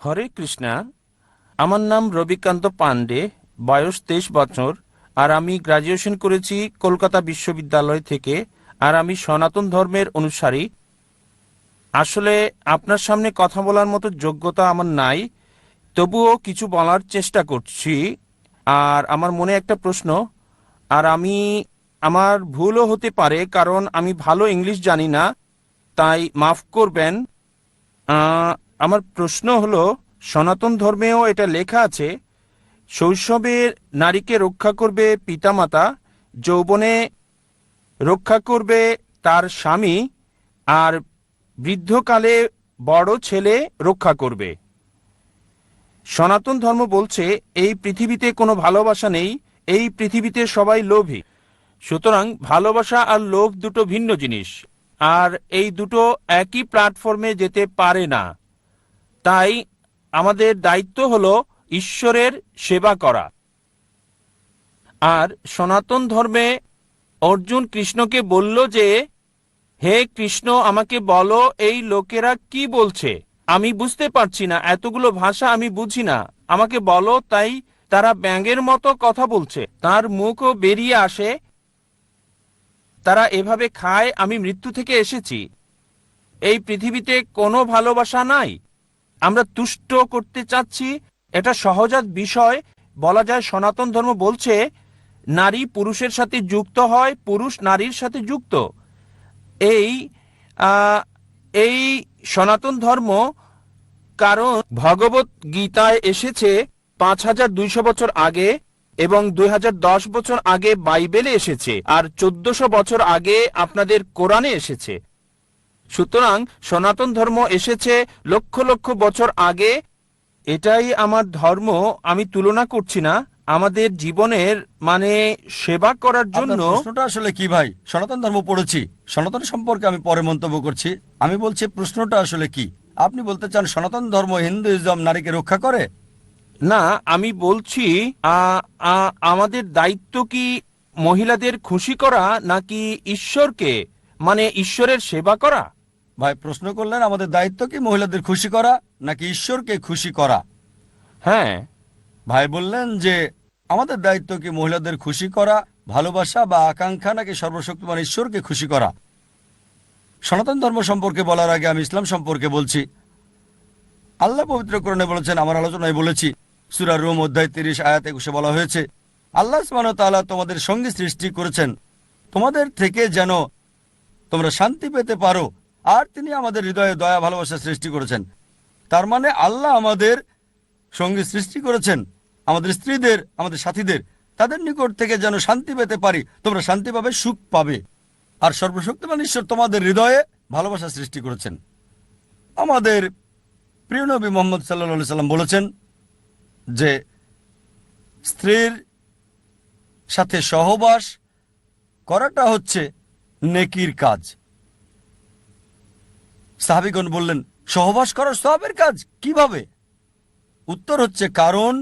হরে কৃষ্ণা। আমার নাম রবিকান্ত পান্ডে, বয়স 23 বছর, আর আমি গ্রাজুয়েশন করেছি কলকাতা বিশ্ববিদ্যালয় থেকে। আর আমি সনাতন ধর্মের অনুসারী। আসলে আপনার সামনে কথা বলার মতো যোগ্যতা আমার নাই, তবুও কিছু বলার চেষ্টা করছি। আর আমার মনে একটা প্রশ্ন, আর আমার ভুলও হতে পারে কারণ আমি ভালো ইংলিশ জানি না, তাই মাফ করবেন। আহ, আমার প্রশ্ন হলো, সনাতন ধর্মেও এটা লেখা আছে, শৈশবে নারীকে রক্ষা করবে পিতামাতা, যৌবনে রক্ষা করবে তার স্বামী, আর বৃদ্ধকালে বড় ছেলে রক্ষা করবে। সনাতন ধর্ম বলছে এই পৃথিবীতে কোনো ভালোবাসা নেই, এই পৃথিবীতে সবাই লোভী। সুতরাং ভালোবাসা আর লোভ দুটো ভিন্ন জিনিস, আর এই দুটো একই প্ল্যাটফর্মে যেতে পারে না। তাই আমাদের দায়িত্ব হলো ঈশ্বরের সেবা করা। আর সনাতন ধর্মে অর্জুন কৃষ্ণকে বলল যে, হে কৃষ্ণ, আমাকে বলো এই লোকেরা কি বলছে, আমি বুঝতে পারছি না, এতগুলো ভাষা আমি বুঝি না, আমাকে বলো। তাই তারা ব্যাঙের মতো কথা বলছে, তার মুখও বেরিয়ে আসে, তারা এভাবে খায়, আমি মৃত্যু থেকে এসেছি। এই পৃথিবীতে কোনো ভালোবাসা নাই, আমরা তুষ্ট করতে চাচ্ছি, এটা সহজাত বিষয়। বলা যায় সনাতন ধর্ম বলছে নারী পুরুষের সাথে যুক্ত হয়, পুরুষ নারীর সাথে যুক্ত। এই আহ, এই সনাতন ধর্ম, কারণ ভগবত গীতায় এসেছে 5200 বছর আগে, এবং 2010 বছর আগে বাইবেলে এসেছে, আর 1400 বছর আগে আপনাদের কোরআনে এসেছে। সুতরাং সনাতন ধর্ম এসেছে লক্ষ লক্ষ বছর আগে। এটাই আমার ধর্ম, আমি তুলনা করছি না। আমাদের জীবনের মানে সেবা করার আপনার জন্য। প্রশ্নটা আসলে কি ভাই? সনাতন ধর্ম পড়েছি, সনাতন সম্পর্কে আমি পরে মন্তব্য করছি। আমি বলছি প্রশ্নটা আসলে কি। আপনি বলতে চান সনাতন ধর্ম হিন্দুইজম নারীকে রক্ষা করে? না, আমি বলছি আমাদের দায়িত্ব কি মহিলাদের খুশি করা নাকি ঈশ্বরকে, মানে ঈশ্বরের সেবা করা? ভাই প্রশ্ন করলেন আমাদের দায়িত্ব কি মহিলাদের খুশি করা নাকি ঈশ্বরকে খুশি করা। হ্যাঁ। ভাই বললেন যে আমাদের দায়িত্ব কি মহিলাদের খুশি করা, ভালোবাসা বা আকাঙ্ক্ষা নাকি সর্বশক্তিমান ঈশ্বরকে খুশি করা। সনাতন ধর্ম সম্পর্কে বলার আগে আমি ইসলাম সম্পর্কে বলছি। আল্লাহ পবিত্র কোরআনে বলেছেন, আমার আলোচনায় বলেছি, সূরা রুম অধ্যায় 30 আয়াত 21 বলা হয়েছে, আল্লাহ সুবহানাহু ওয়া তাআলা তোমাদের সঙ্গী সৃষ্টি করেছেন তোমাদের থেকে যেন তোমরা শান্তি পেতে পারো, আর তিনি আমাদের হৃদয়ে দয়া ভালোবাসা সৃষ্টি করেছেন। তার মানে আল্লাহ আমাদের সঙ্গী সৃষ্টি করেছেন, আমাদের স্ত্রীদের, আমাদের সাথীদের, তাদের নিকট থেকে যেন শান্তি পেতে পারি, তোমরা শান্তি পাবে, সুখ পাবে। আর সর্বশক্তিমান ঈশ্বর তোমাদের হৃদয়ে ভালোবাসা সৃষ্টি করেছেন। আমাদের প্রিয় নবী মুহাম্মদ সাল্লাল্লাহু আলাইহি সাল্লাম বলেছেন যে স্ত্রীর সাথে সহবাস করাটা হচ্ছে নেকির কাজ। সাহাবীগণ বললেন, সহবাস করার সওয়াবের কাজ কিভাবে? উত্তর হচ্ছে, কারণ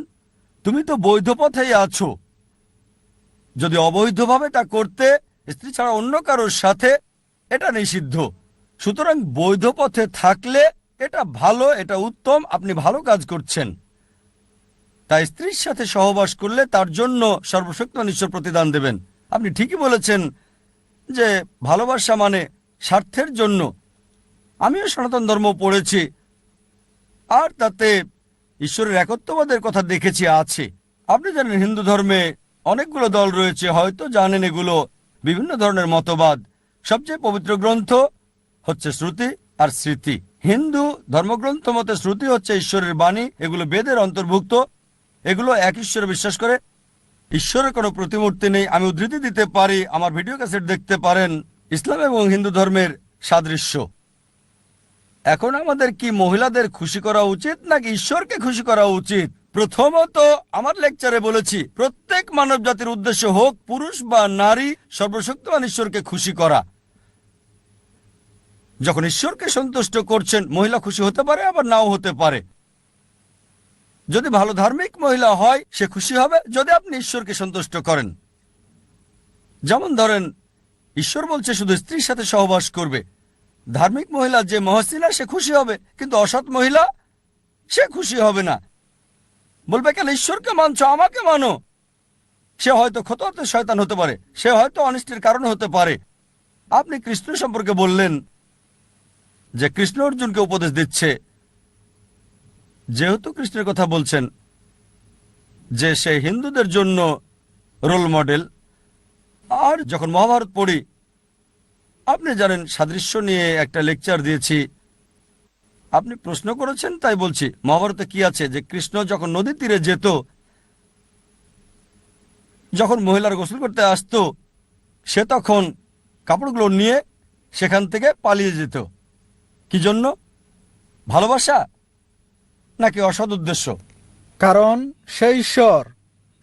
তুমি তো বৈধ পথেই আছো। যদি অবৈধভাবে তা করতে, স্ত্রী ছাড়া অন্য কারোর সাথে, এটা নিষিদ্ধ। সুতরাং বৈধ পথে থাকলে এটা ভালো, এটা উত্তম, আপনি ভালো কাজ করছেন। তাই স্ত্রীর সাথে সহবাস করলে তার জন্য সর্বশক্তিমান ঈশ্বর প্রতিদান দেবেন। আপনি ঠিকই বলেছেন যে ভালোবাসা মানে স্বার্থের জন্য। আমিও সনাতন ধর্ম পড়েছি, আর তাতে ঈশ্বরের একত্ববাদের কথা দেখেছি আছে। আপনি জানেন হিন্দু ধর্মে অনেকগুলো দল রয়েছে, হয়তো জানেন এগুলো বিভিন্ন ধরনের মতবাদ। সবচেয়ে পবিত্র গ্রন্থ হচ্ছে শ্রুতি আর স্মৃতি। হিন্দু ধর্মগ্রন্থ মতে শ্রুতি হচ্ছে ঈশ্বরের বাণী, এগুলো বেদের অন্তর্ভুক্ত, এগুলো এক ঈশ্বরে বিশ্বাস করে। ঈশ্বরের কোনো প্রতিমূর্তি নেই। আমি উদ্ধৃতি দিতে পারি, আমার ভিডিও ক্যাসেট দেখতে পারেন, ইসলাম এবং হিন্দু ধর্মের সাদৃশ্য। এখন আমাদের কি মহিলাদের খুশি করা উচিত নাকি ঈশ্বরকে খুশি করা উচিত? প্রথমত, আমার লেকচারে বলেছি, প্রত্যেক মানব জাতির উদ্দেশ্য হোক পুরুষ বা নারী, সর্বশক্তিমান ঈশ্বরকে খুশি করা। যখন ঈশ্বরকে সন্তুষ্ট করছেন, মহিলা খুশি হতে পারে, আবার নাও হতে পারে। যদি ভালো ধার্মিক মহিলা হয়, সে খুশি হবে যদি আপনি ঈশ্বরকে সন্তুষ্ট করেন। যেমন ধরেন, ঈশ্বর বলছে শুধু স্ত্রীর সাথে সহবাস করবে। ধার্মিক মহিলা যে মহসিনা, সে খুশি হবে, কিন্তু অসৎ মহিলা, সে খুশি হবে না, বলবে কেন ঈশ্বরকে মানছো, আমাকে মানো। সে হয়তো খতোয়াতে শয়তান হতে পারে, সে হয়তো অনিষ্টের কারণ হতে পারে। আপনি কৃষ্ণ সম্পর্কে বললেন যে কৃষ্ণ অর্জুনকে উপদেশ দিচ্ছে, যেহেতু কৃষ্ণের কথা বলছেন যে সে হিন্দুদের জন্য রোল মডেল। আর যখন মহাভারত পড়ি, আপনি জানেন সাদৃশ্য নিয়ে একটা লেকচার দিয়েছি, আপনি প্রশ্ন করেছেন তাই বলছি। মহাভারতে কি আছে যে কৃষ্ণ যখন নদীর তীরে যেত, যখন মহিলার গোসল করতে আসতো, সে তখন কাপড়গুলো নিয়ে সেখান থেকে পালিয়ে যেত। কি জন্য? ভালোবাসা নাকি অসৎ উদ্দেশ্য? কারণ সে ঈশ্বর,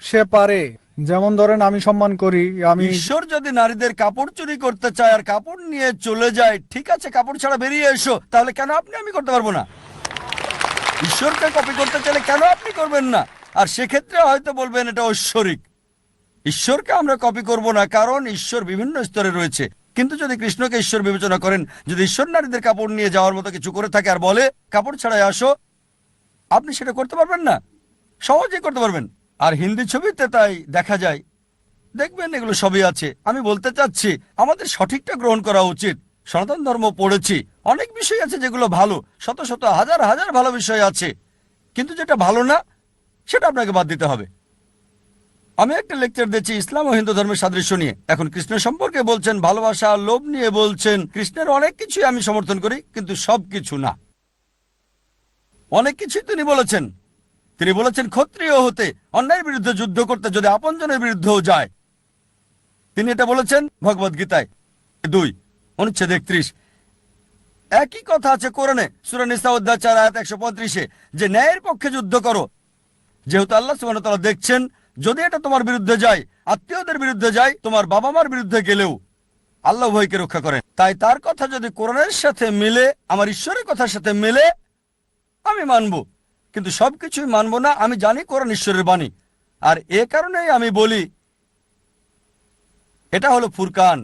সে পারে। যেমন ধরেন আমি সম্মান করি, আমি ঈশ্বর যদি নারীদের কাপড় চুরি করতে চায় আর কাপড় নিয়ে চলে যায়, ঠিক আছে, কাপড় ছাড়া বেরিয়ে এসো, তাহলে কেন আপনি আমি করতে পারবো না? ঈশ্বরকে কপি করতে চাইলে কেন আপনি করবেন না? আর সেক্ষেত্রে হয়তো বলবেন এটা ঐশ্বরিক। ঈশ্বরকে আমরা কপি করব না, কারণ ঈশ্বর বিভিন্ন স্তরে রয়েছে। কিন্তু যদি কৃষ্ণকে ঈশ্বর বিবেচনা করেন, যদি ঈশ্বর নারীদের কাপড় নিয়ে যাওয়ার মতো কিছু করে থাকে আর বলে কাপড় ছাড়াই আসো, আপনি সেটা করতে পারবেন না? সহজেই করতে পারবেন। আর হিন্দি ছবিতে তাই দেখা যায়, দেখবেন এগুলো সবই আছে। আমি বলতে চাচ্ছি আমাদের সঠিকটা গ্রহণ করা উচিত। সনাতন ধর্ম পড়েছি, অনেক বিষয় আছে যেগুলো ভালো, শত শত হাজার হাজার ভালো বিষয় আছে, কিন্তু যেটা ভালো না সেটা আপনাকে বাদ দিতে হবে। আমি একটা লেকচার দিচ্ছি ইসলাম ও হিন্দু ধর্মের সাদৃশ্য নিয়ে। এখন কৃষ্ণ সম্পর্কে বলছেন, ভালোবাসা আর লোভ নিয়ে বলছেন। কৃষ্ণের অনেক কিছুই আমি সমর্থন করি, কিন্তু সব কিছু না। অনেক কিছুই তিনি বলেছেন। তিনি বলেছেন ক্ষত্রিয় হতে, অন্যায়ের বিরুদ্ধে যুদ্ধ করতে, যদি আপনজনের বিরুদ্ধেও যায়। তিনি এটা বলেছেন ভগবদ গীতায় 2 অনুচ্ছেদ 31। একই কথা আছে কোরআনে সূরা নিসা অধ্যায় 4 আয়াত 135-এ, যে ন্যায়ের পক্ষে যুদ্ধ করো। যেহেতু আল্লাহ সুবহানাহু ওয়া তাআলা দেখছেন, যদি এটা তোমার বিরুদ্ধে যায়, আত্মীয়দের বিরুদ্ধে যায়, তোমার বাবা মার বিরুদ্ধে গেলেও আল্লাহ উভয়কে রক্ষা করেন। তাই তার কথা যদি কোরআনের সাথে মিলে, আমার ঈশ্বরের কথার সাথে মিলে, আমি মানব। কিন্তু সবকিছুই মানব না। আমি জানি কোরআন ঈশ্বরের বাণী, আর এ কারণেই আমি বলি এটা হলো ফুরকান।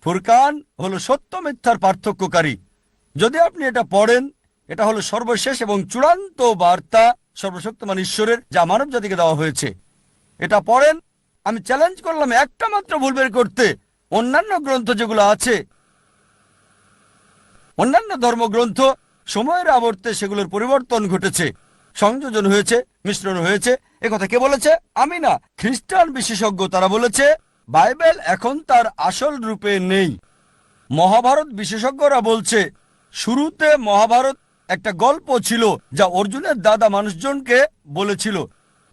ফুরকান হলো সত্য মিথ্যার পার্থক্যকারী। যদি আপনি এটা পড়েন, এটা হলো সর্বশেষ এবং চূড়ান্ত বার্তা সর্বশক্তিমান ঈশ্বরের, যা মানব জাতিকে দেওয়া হয়েছে। এটা পড়েন। আমি চ্যালেঞ্জ করলাম একটা মাত্র ভুল বের করতে। অন্যান্য গ্রন্থ যেগুলো আছে, অন্যান্য ধর্মগ্রন্থ, সময়ের আবর্তে সেগুলোর পরিবর্তন ঘটেছে, সংযোজন হয়েছে, মিশ্রণ হয়েছে। একথা কে বলেছে? আমি না, খ্রিস্টান বিশেষজ্ঞ। তারা বলেছে বাইবেল এখন তার আসল রূপে নেই। মহাভারত বিশেষজ্ঞরা বলছে শুরুতে মহাভারত একটা গল্প ছিল, যা অর্জুনের দাদা মানুষজনকে বলেছিল।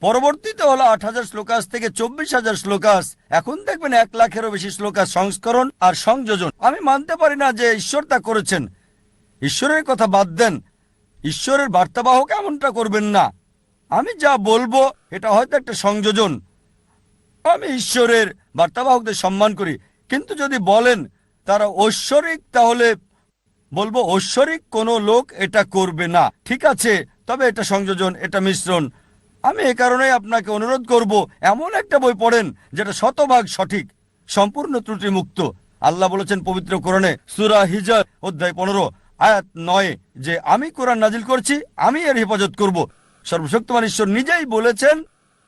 পরবর্তীতে হলো 8,000 শ্লোকাস থেকে 24,000 শ্লোকাস। এখন দেখবেন 1 লাখেরও বেশি শ্লোকাস সংস্করণ আর সংযোজন। আমি মানতে পারি না যে ঈশ্বর তা করেছেন। ঈশ্বরের কথা বাদ দেন, ঈশ্বরের বার্তাবাহক এমনটা করবেন না। আমি যা বলবো এটা হয়তো একটা সংযোজন। আমি ঈশ্বরের বার্তাবাহকদের সম্মান করি, কিন্তু যদি বলেন তারা ঐশ্বরিক, তাহলে বলবো ঐশ্বরিক কোনো লোক এটা করবে না। ঠিক আছে, তবে এটা সংযোজন, এটা মিশ্রণ। আমি এ কারণেই আপনাকে অনুরোধ করব, এমন একটা বই পড়েন যেটা শতভাগ সঠিক, সম্পূর্ণ ত্রুটিমুক্ত। আল্লাহ বলেছেন পবিত্র কোরআনে সূরা হিজর অধ্যায় 15 আয়াত 9 যে আমি কোরআন নাজিল করছি, আমি এর হেফাজত করব। সর্বশক্তিমান ঈশ্বর নিজেই বলেছেন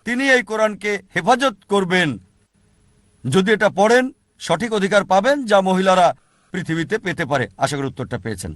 তিনি এই কোরআনকে হেফাজত করবেন। যদি এটা পড়েন, সঠিক অধিকার পাবেন যা মহিলারা পৃথিবীতে পেতে পারে। আশা করি উত্তরটা পেয়েছেন।